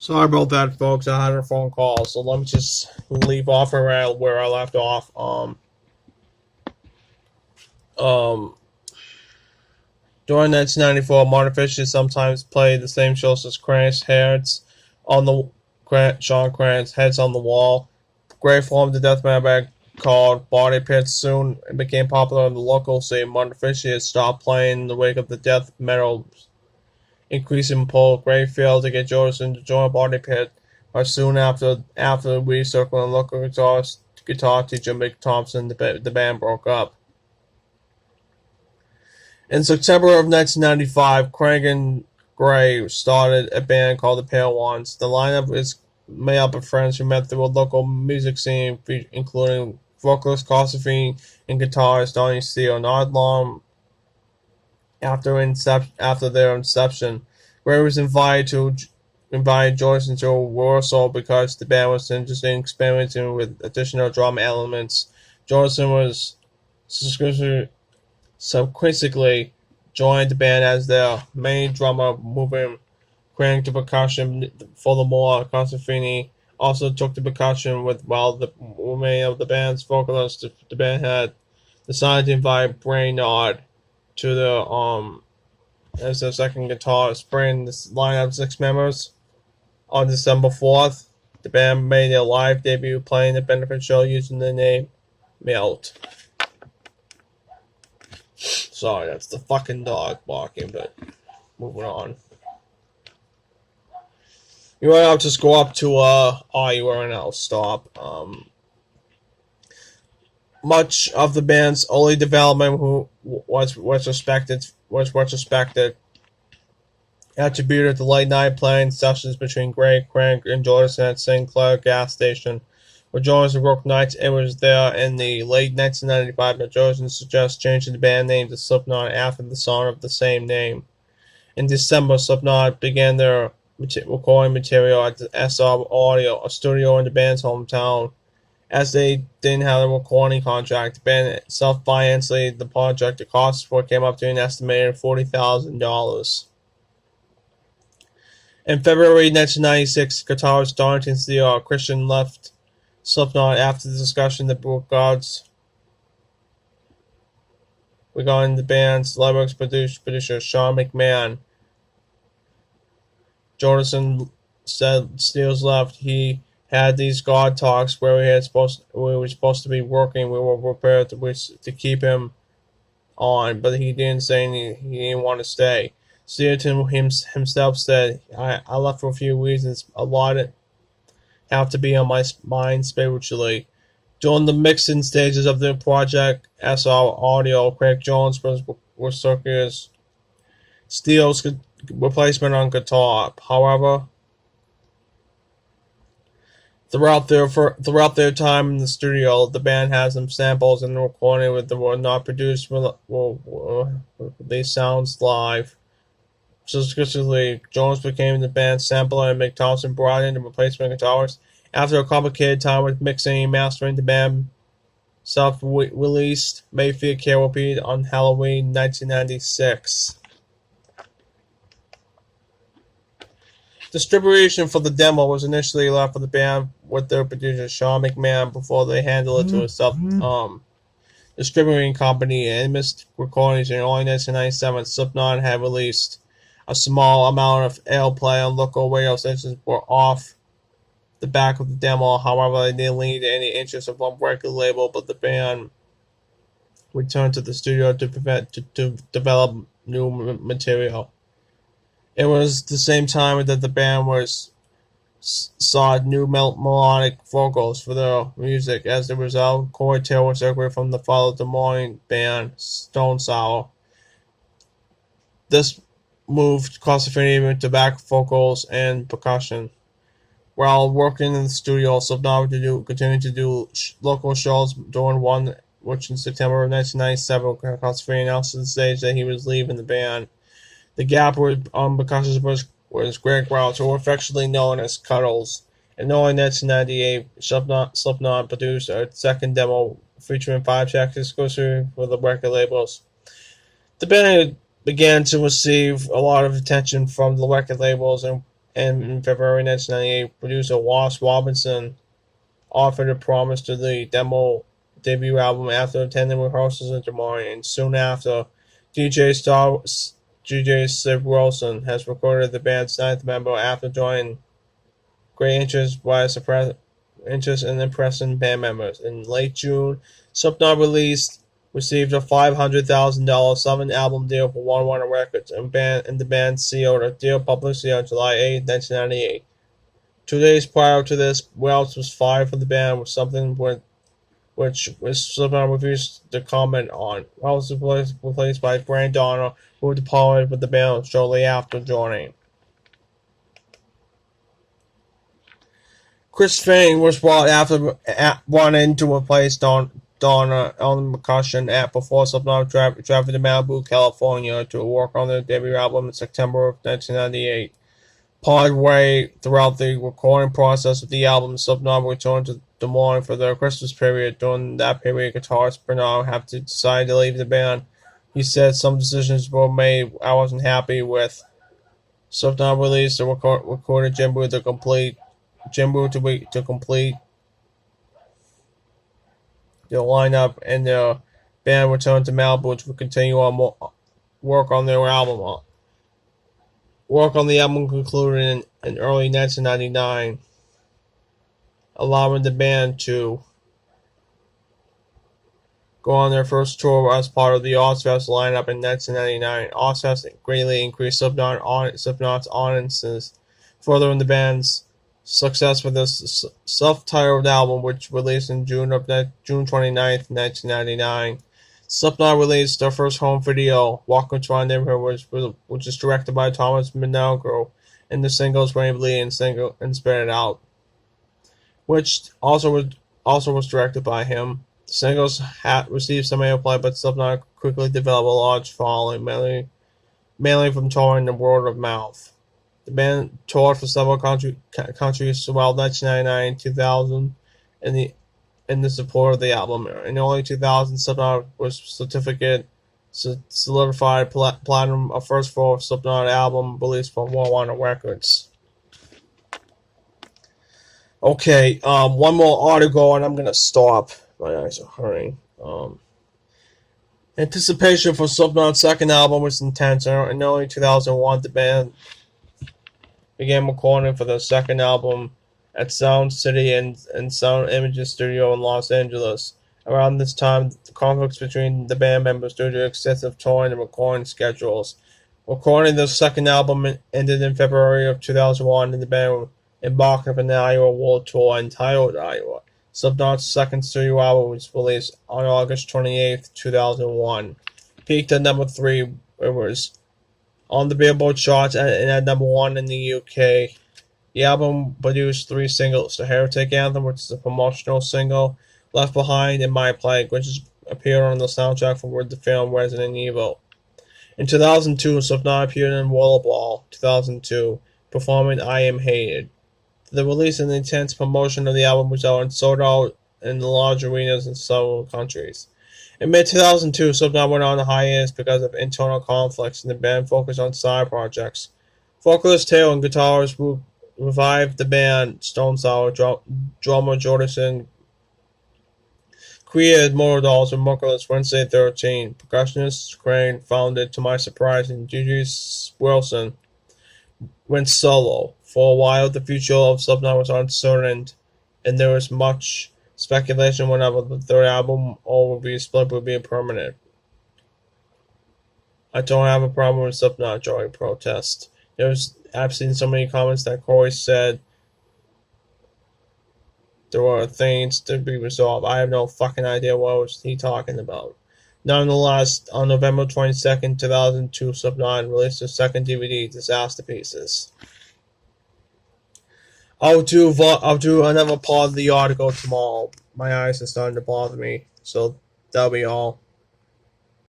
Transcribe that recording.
Sorry about that, folks. I had a phone call, so let me just leave off around where I left off. Um, During 1994, Martin Fisher sometimes played the same shows as Krantz Heads on the Sean Krantz Heads on the Wall. Gray formed a death metal band called Body Pit. Soon it became popular in the local scene. Martin Fisher had stopped playing in the wake of the death metal increasing pull. Gray failed to get Jordison to join Body Pit, but soon after the recircle and local guitar teacher Mick Thompson, the band broke up. In September of 1995, Craig and Gray started a band called the Pale Ones. The lineup is made up of friends who met through a local music scene, including vocalist Josephine and guitarist Donnie Steele. Not long after their inception, Gray was invited Joyce into a rehearsal because the band was interested in experimenting with additional drum elements. Johnson was subsequently joined the band as their main drummer, moving Crank to percussion. Furthermore, Constantini also took the percussion while the remaining of the band's vocalists. The band had decided to invite Brainard to the as their second guitarist, bringing this lineup of 6 members. On December 4th, the band made their live debut playing the benefit show using the name Melt. Sorry, that's the fucking dog barking, but moving on. You might have to just go up to RURL stop. Much of the band's early development was retrospected attributed to late night playing sessions between Gray, Crank, and Jordison at St. Clair gas station. With Jordison work nights, it was there in the late 1995 that Jordison suggests changing the band name to Slipknot after the song of the same name. In December, Slipknot began their recording material at the SR Audio, a studio in the band's hometown. As they didn't have a recording contract, the band self-financed the project. The cost for it came up to an estimated $40,000. In February 1996, guitarist Darlington Steele Christian left Slipknot after the discussion regarding the band's lyrics. Producer Sean McMahon. Jordison said Steele's left. He had these God talks where we were supposed to be working. We were prepared to keep him on, but he didn't say he didn't want to stay. Steele himself said, I left for a few reasons. A lot have to be on my mind spiritually. During the mixing stages of the project, SR Audio, Craig Jones was circus Steele's replacement on guitar. However, throughout their time in the studio, the band has some samples in the recording that were not produced. These sounds live. Subsequently, Jones became the band's sampler, and Mick Thompson brought in the replacement guitarist. After a complicated time with mixing and mastering, the band self-released Mayfield Carol on Halloween 1996. Distribution for the demo was initially left for the band with their producer Sean McMahon before they handled it to a self-distributing company. And missed recordings in early 1997, Slipknot had released a small amount of airplay on local radio stations were off the back of the demo. However, they didn't lead to any interest of one record label, but the band returned to the studio to develop new material. It was the same time that the band sought new melodic vocals for their music. As a result, Corey Taylor was separated from the fellow Des Moines band Stone Sour. This moved Constantini to back vocals and percussion. While working in the studio, Slipknot continued to do local shows, during one which in September of 1997, Constantini announced to the stage that he was leaving the band. The gap percussion was Greg Rouse, who were affectionately known as Cuddles. In early 1998, Slipknot produced a second demo featuring 5 tracks exclusive for the record labels. The band began to receive a lot of attention from the record labels and and in February 1998, producer Ross Robinson offered a promise to the debut album after attending rehearsals in Des Moines, and soon after, DJ Star DJ Slip Wilson has recorded the band's ninth member after joining great interest in impressing band members. In late June, Slipknot received a $500,000 seven-album deal for One Warner Records, and the band sealed a deal publicly on July 8, 1998. 2 days prior to this, Wells was fired from the band with something which Slipknot refused to comment on. Wells was replaced by Brand Donner, who departed with the band shortly after joining. Chris Fane was brought in to replace Donner on percussion before Slipknot traveled to Malibu, California to work on their debut album in September of 1998. Partway throughout the recording process of the album, Slipknot returned to Des Moines for their Christmas period. During that period, guitarist Bernard had to decide to leave the band. He said, "Some decisions were made I wasn't happy with." Slipknot released a recorded Jimbo to complete the lineup, and the band returned to Malibu to continue on work on their album. Work on the album concluded in early 1999, allowing the band to go on their first tour as part of the Ozfest lineup in 1999. Ozfest greatly increased Slipknot's audiences, furthering the band's success with this self-titled album, which released in June 29th, 1999. Slipknot released their first home video, "Walking Through Our Neighborhood," which is directed by Thomas Minogro, and the singles "Rainbow" and "Spit It Out," which also was directed by him. The singles received some airplay, but Slipknot quickly developed a large following, mainly from touring and word of mouth. The band toured for several countries throughout 1999 and 2000 in the support of the album. In early 2000, Slipknot was solidified platinum, a first full Slipknot album released from One Warner Records. Okay, one more article and I'm gonna stop. My eyes are hurting. Anticipation for Slipknot's second album was intense. In early 2001, the band began recording for their second album at Sound City and Sound Images Studio in Los Angeles. Around this time, the conflicts between the band members due to extensive touring and recording schedules. Recording their second album ended in February of 2001, and the band embarked on an Iowa World Tour entitled Iowa. Slipknot's second studio album was released on August 28, 2001. Peaked at number 3, it was on the Billboard charts and at number 1 in the UK. The album produced 3 singles: the Heretic Anthem, which is a promotional single, Left Behind, and My Plague, which appeared on the soundtrack for the film Resident Evil. In 2002, Slipknot appeared in Rollerball 2002, performing I Am Hated. The release and intense promotion of the album resulted in sold out in large arenas in several countries. In mid-2002, Slipknot went on a hiatus because of internal conflicts, and the band focused on side projects. Vocalist Taylor and guitarist revived the band. Stone Sour drummer Jordison created Motor Dolls with Merciless Wednesday 13. Percussionist Crane founded, to my surprise, and Gigi Wilson went solo. For a while, the future of Slipknot was uncertain, and there was much speculation whenever the third album or would be split would be permanent. I don't have a problem with Slipknot during protest. I've seen so many comments that Corey said there were things to be resolved. I have no fucking idea what was he talking about. Nonetheless, on November 22nd, 2002, Slipknot released their second DVD, Disaster Pieces. I'll do another part of the article tomorrow. My eyes are starting to bother me, so that'll be all.